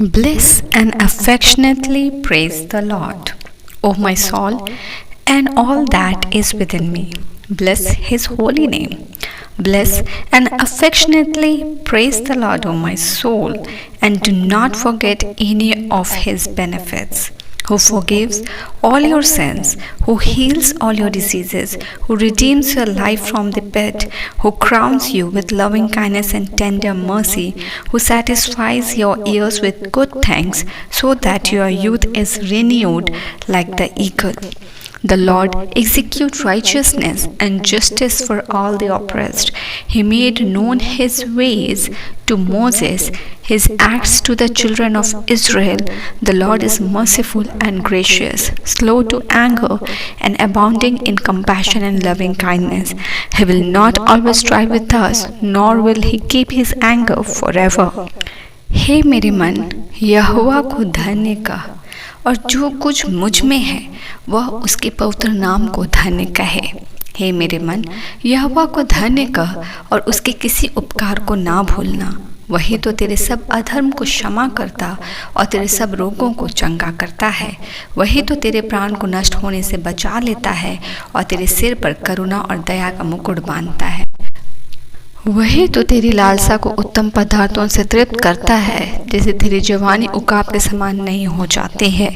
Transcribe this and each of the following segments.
Bless and affectionately praise the Lord, O my soul, and all that is within me. Bless his holy name. Bless and affectionately praise the Lord, O my soul, and do not forget any of his benefits. Who forgives all your sins, who heals all your diseases, who redeems your life from the pit, who crowns you with loving kindness and tender mercy, who satisfies your ears with good things, so that your youth is renewed like the eagle. The Lord executes righteousness and justice for all the oppressed. He made known his ways to Moses, his acts to the children of Israel. The Lord is merciful and gracious, slow to anger, and abounding in compassion and loving kindness. He will not always strive with us, nor will he keep his anger forever. हे मेरे मन, यहोवा को धन्य कह, और जो कुछ मुझ में है वह उसके पवित्र नाम को धन्य कहे। हे मेरे मन, यहोवा को धन्य कह और उसके किसी उपकार को ना भूलना। वही तो तेरे सब अधर्म को क्षमा करता और तेरे सब रोगों को चंगा करता है। वही तो तेरे प्राण को नष्ट होने से बचा लेता है और तेरे सिर पर करुणा और दया का मुकुट बांधता है। वही तो तेरी लालसा को उत्तम पदार्थों से तृप्त करता है, जैसे तेरी जवानी उकाब के समान नहीं हो जाती है।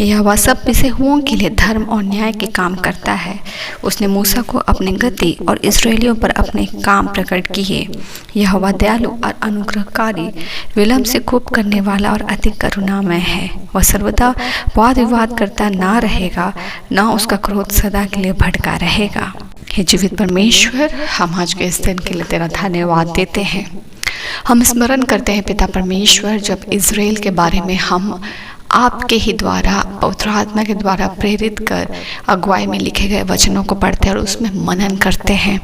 यहोवा सब पिसे हुओं के लिए धर्म और न्याय के काम करता है। उसने मूसा को अपनी गति और इस्राएलियों पर अपने काम प्रकट किए। यहोवा दयालु और अनुग्रहकारी, विलम्ब से कोप करने वाला और अति करुणामय है। वह सर्वदा वाद विवाद करता ना रहेगा, न उसका क्रोध सदा के लिए भड़का रहेगा। हे जीवित परमेश्वर, हम आज के इस दिन के लिए तेरा धन्यवाद देते हैं। हम स्मरण करते हैं पिता परमेश्वर, जब इज़राइल के बारे में हम आपके ही द्वारा, पवित्र आत्मा के द्वारा प्रेरित कर अगुवाई में लिखे गए वचनों को पढ़ते हैं और उसमें मनन करते हैं।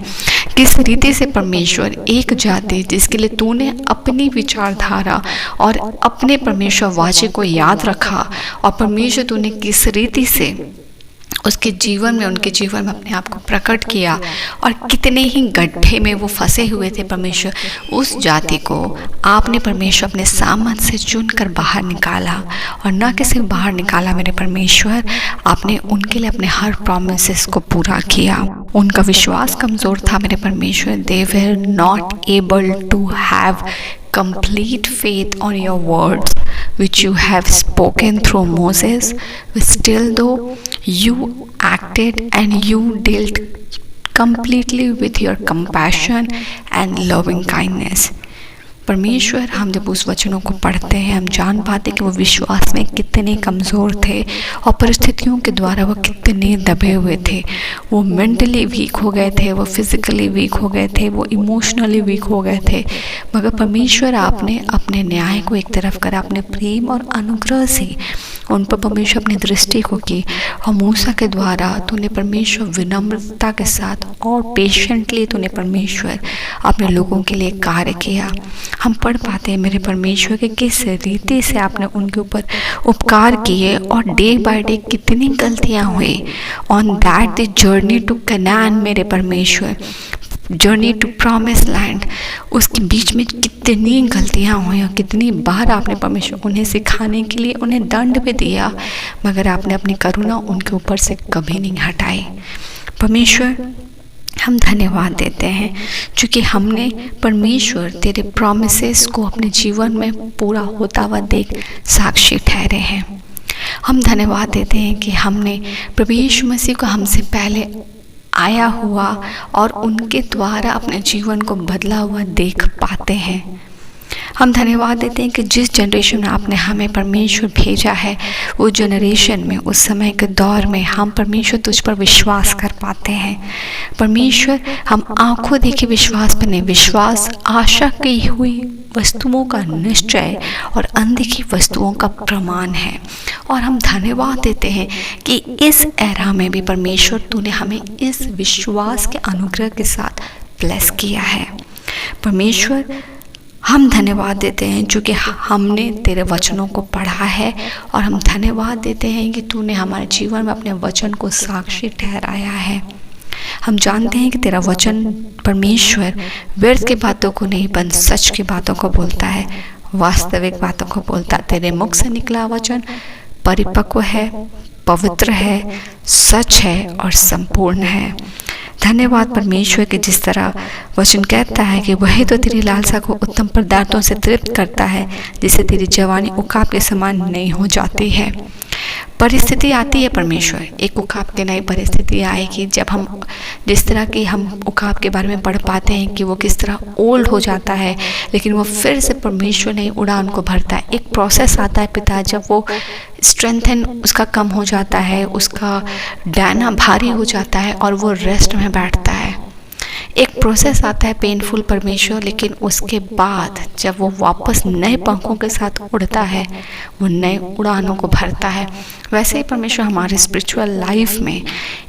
किस रीति से परमेश्वर एक जाति जिसके लिए तूने अपनी विचारधारा और अपने परमेश्वर वाचे को याद रखा, और परमेश्वर तूने किस रीति से उसके जीवन में, उनके जीवन में अपने आप को प्रकट किया, और कितने ही गड्ढे में वो फंसे हुए थे परमेश्वर, उस जाति को आपने परमेश्वर अपने सामर्थ से चुनकर बाहर निकाला। और न कि सिर्फ बाहर निकाला मेरे परमेश्वर, आपने उनके लिए अपने हर प्रॉमिसेस को पूरा किया। उनका विश्वास कमज़ोर था मेरे परमेश्वर। They were not able to have complete faith on your words which you have spoken through Moses, but still though you acted and you dealt completely with your compassion and loving kindness. परमेश्वर, हम जब उस वचनों को पढ़ते हैं, हम जान पाते कि वो विश्वास में कितने कमज़ोर थे और परिस्थितियों के द्वारा वो कितने दबे हुए थे। वो मेंटली वीक हो गए थे, वो फिज़िकली वीक हो गए थे, वो इमोशनली वीक हो गए थे। मगर परमेश्वर, आपने अपने न्याय को एक तरफ करा, अपने प्रेम और अनुग्रह से उन पर परमेश्वर अपनी दृष्टि को की, और मूसा के द्वारा तूने परमेश्वर विनम्रता के साथ और पेशेंटली तूने परमेश्वर अपने लोगों के लिए कार्य किया। हम पढ़ पाते हैं मेरे परमेश्वर के किस रीति से आपने उनके ऊपर उपकार किए, और डे बाय डे कितनी गलतियां हुई on that the journey to Canaan. मेरे परमेश्वर, जर्नी टू प्रॉमिस लैंड, उसके बीच में कितनी गलतियां हुई और कितनी बार आपने परमेश्वर उन्हें सिखाने के लिए उन्हें दंड भी दिया, मगर आपने अपनी करुणा उनके ऊपर से कभी नहीं हटाई। परमेश्वर, हम धन्यवाद देते हैं क्योंकि हमने परमेश्वर तेरे प्रॉमिसेस को अपने जीवन में पूरा होता हुआ देख साक्षी ठहरे हैं। हम धन्यवाद देते हैं कि हमने प्रभु यीशु मसीह को हमसे पहले आया हुआ और उनके द्वारा अपने जीवन को बदला हुआ देख पाते हैं। हम धन्यवाद देते हैं कि जिस जनरेशन में आपने हमें परमेश्वर भेजा है, वो जनरेशन में, उस समय के दौर में हम परमेश्वर तुझ पर विश्वास कर पाते हैं। परमेश्वर, हम आंखों देखे विश्वास पर नहीं, विश्वास आशा की हुई वस्तुओं का निश्चय और अनदेखी वस्तुओं का प्रमाण है। और हम धन्यवाद देते हैं कि इस एरा में भी परमेश्वर तूने हमें इस विश्वास के अनुग्रह के साथ ब्लेस किया है। परमेश्वर, हम धन्यवाद देते हैं क्योंकि हमने तेरे वचनों को पढ़ा है, और हम धन्यवाद देते हैं कि तूने हमारे जीवन में अपने वचन को साक्षी ठहराया है। हम जानते हैं कि तेरा वचन परमेश्वर व्यर्थ की बातों को नहीं, बल्कि सच की बातों को बोलता है। वास्तविक बातों को बोलता। तेरे मुख से निकला वचन परिपक्व है, पवित्र है, सच है और संपूर्ण है। धन्यवाद परमेश्वर कि जिस तरह वचन कहता है कि वही तो तेरी लालसा को उत्तम पदार्थों से तृप्त करता है, जिससे तेरी जवानी उकाब के समान नहीं हो जाती है। परिस्थिति आती है परमेश्वर, एक उकाब की नई परिस्थिति आएगी जब हम जिस तरह की हम उकाब के बारे में पढ़ पाते हैं कि वो किस तरह ओल्ड हो जाता है, लेकिन वो फिर से परमेश्वर नई उड़ान को भरता है। एक प्रोसेस आता है पिता, जब वो स्ट्रेंथन उसका कम हो जाता है, उसका डाना भारी हो जाता है और वो रेस्ट में बैठता है। एक प्रोसेस आता है पेनफुल परमेश्वर, लेकिन उसके बाद जब वो वापस नए पंखों के साथ उड़ता है, वो नए उड़ानों को भरता है। वैसे ही परमेश्वर हमारे स्पिरिचुअल लाइफ में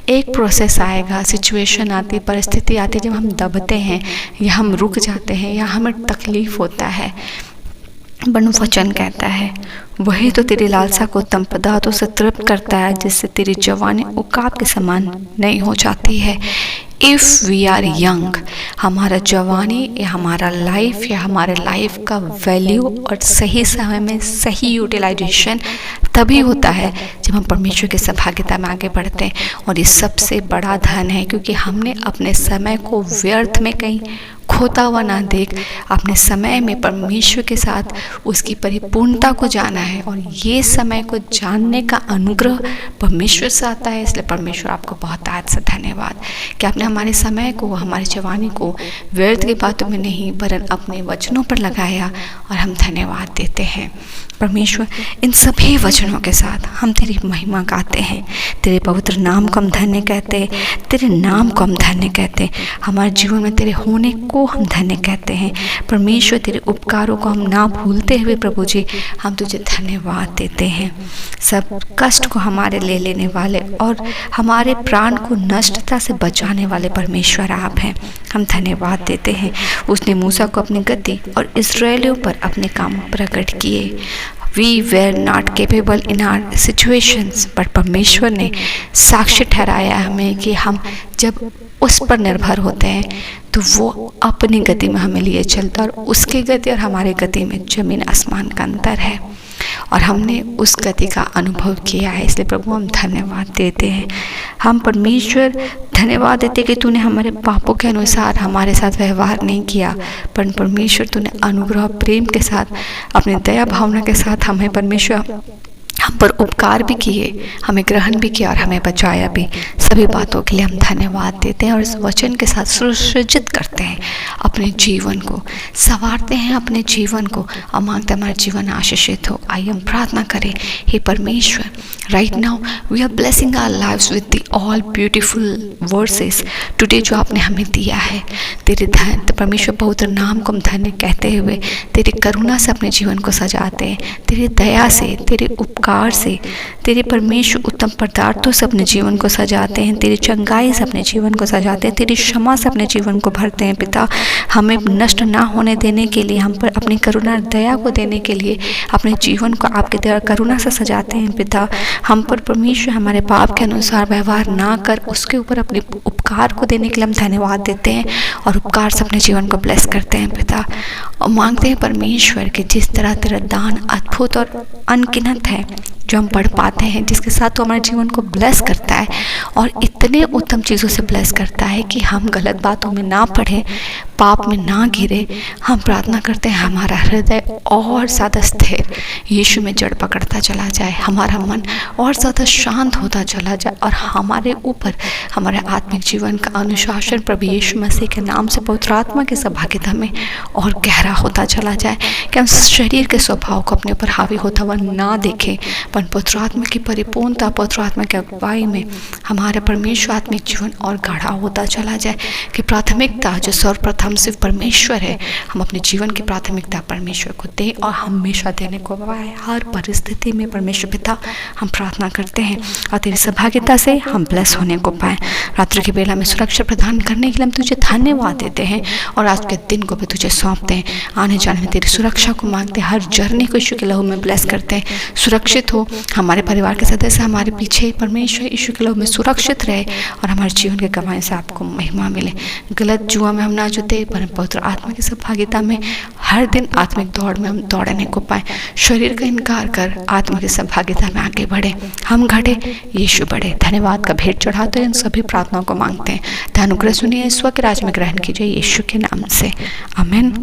एक प्रोसेस आएगा, सिचुएशन आती, परिस्थिति आती जब हम दबते हैं या हम रुक जाते हैं या हमें तकलीफ होता है। वचन कहता है वही तो तेरी लालसा को उत्तम पदार्थों से तृप्त करता है, जिससे तेरी जवानी उकाब के समान नहीं हो जाती है। इफ़ वी आर यंग, हमारा जवानी या हमारा लाइफ या हमारे लाइफ का वैल्यू और सही समय में सही यूटिलाइजेशन तभी होता है जब हम परमेश्वर के सहभागिता में आगे बढ़ते हैं। और ये सबसे बड़ा धन है, क्योंकि हमने अपने समय को व्यर्थ में कहीं खोता हुआ ना देख अपने समय में परमेश्वर के साथ उसकी परिपूर्णता को जाना है। और ये समय को जानने का अनुग्रह परमेश्वर से आता है। इसलिए परमेश्वर आपको बहुत आज से धन्यवाद कि आपने हमारे समय को, हमारी जवानी को व्यर्थ की बातों में नहीं वरन अपने वचनों पर लगाया, और हम धन्यवाद देते हैं परमेश्वर। इन सभी वचनों के साथ हम तेरी महिमा गाते हैं, तेरे पवित्र नाम को हम धन्य कहते हैं, तेरे नाम को हम धन्य कहते हैं, हमारे जीवन में तेरे होने को हम धन्य कहते हैं परमेश्वर। तेरे उपकारों को हम ना भूलते हुए प्रभु जी हम तुझे धन्यवाद देते हैं। सब कष्ट को हमारे ले लेने वाले और हमारे प्राण को नष्टता से बचाने वाले परमेश्वर आप हैं, हम धन्यवाद देते हैं। उसने मूसा को अपनी गद्दी और इस्राएलियों पर अपने काम प्रकट किए। We were not capable in our situations, but परमेश्वर ने साक्ष्य ठहराया हमें कि हम जब उस पर निर्भर होते हैं तो वो अपनी गति में हमें लिए चलता, और उसकी गति और हमारी गति में जमीन आसमान का अंतर है, और हमने उस गति का अनुभव किया है। इसलिए प्रभु हम धन्यवाद देते हैं। हम परमेश्वर धन्यवाद देते कि तूने हमारे पापों के अनुसार हमारे साथ व्यवहार नहीं किया, पर परमेश्वर तूने अनुग्रह प्रेम के साथ अपनी दया भावना के साथ हमें परमेश्वर हम पर उपकार भी किए, हमें ग्रहण भी किया और हमें बचाया भी। सभी बातों के लिए हम धन्यवाद देते हैं और इस वचन के साथ सुसज्जित करते हैं अपने जीवन को, संवारते हैं अपने जीवन को और मांगते हमारा जीवन आशीषित हो। आइए हम प्रार्थना करें। हे परमेश्वर, right now we are blessing our lives with the all beautiful verses today जो आपने हमें दिया है। तेरे धन परमेश्वर पवित्र नाम को हम धन्य कहते हुए तेरी करुणा से अपने जीवन को सजाते हैं, तेरी दया से, तेरे उपकार से, तेरे परमेश्वर उत्तम पदार्थों से अपने जीवन को सजाते हैं, तेरी चंगाई से अपने जीवन को सजाते हैं, तेरी क्षमा से अपने जीवन को भरते हैं। पिता, हमें नष्ट ना होने देने के लिए, हम पर अपनी करुणा दया को देने के लिए अपने जीवन को आपके दया करुणा से सजाते हैं। पिता, हम पर परमेश्वर हमारे पाप के अनुसार व्यवहार ना कर उसके ऊपर अपने उपकार को देने के लिए हम धन्यवाद देते हैं और उपकार से अपने जीवन को ब्लेस करते हैं। पिता, और मांगते हैं परमेश्वर कि जिस तरह तेरा दान अद्भुत और अनगिनत है जो हम पढ़ पाते हैं, जिसके साथ तो हमारे जीवन को ब्लेस करता है और इतने उत्तम चीज़ों से ब्लेस करता है कि हम गलत बातों में ना पढ़ें, पाप में ना गिरे। हम प्रार्थना करते हैं हमारा हृदय और ज़्यादा स्थिर यीशु में जड़ पकड़ता चला जाए, हमारा मन और ज़्यादा शांत होता चला जाए और हमारे ऊपर हमारे आत्मिक जीवन का अनुशासन प्रभु यीशु मसीह के नाम से पवित्र आत्मा के सहभागिता में और गहरा होता चला जाए कि हम शरीर के स्वभाव को अपने ऊपर हावी होता हुआ ना देखें, पर पवित्र आत्मा की परिपूर्णता, पवित्र आत्मा की अगुवाई में हमारा परमेश्वर आत्मिक जीवन और गाढ़ा होता चला जाए कि प्राथमिकता जो सर्वप्रथम सिर्फ परमेश्वर है, हम अपने जीवन की प्राथमिकता परमेश्वर को दें और हमेशा देने को पाए। हर परिस्थिति में परमेश्वर पिता हम प्रार्थना करते हैं और तेरी सहभागिता से हम ब्लेस होने को पाए। रात्रि की बेला में सुरक्षा प्रदान करने के लिए हम तुझे धन्यवाद देते हैं और आज के दिन को भी तुझे सौंपते हैं। आने जाने में तेरी सुरक्षा को मांगते हैं, हर जर्नी को यीशु के लहू में ब्लेस करते हैं। सुरक्षित हो, हमारे परिवार के सदस्य हमारे पीछे परमेश्वर यीशु के लोग में सुरक्षित रहे और हमारे जीवन के कमाई से आपको महिमा मिले। गलत जुआ में हम ना जुटे, पर पवित्र आत्मा की सहभागिता में हर दिन आत्मिक दौड़ में हम दौड़ने को पाए। शरीर का इनकार कर आत्मा की सहभागिता में आगे बढ़े, हम घटे यीशु बढ़े। धन्यवाद का भेंट चढ़ाते इन सभी प्रार्थनाओं को मांगते हैं। अनुग्रह सुनिए, ईश्वर के राज में ग्रहण कीजिए यीशु के नाम से, आमीन।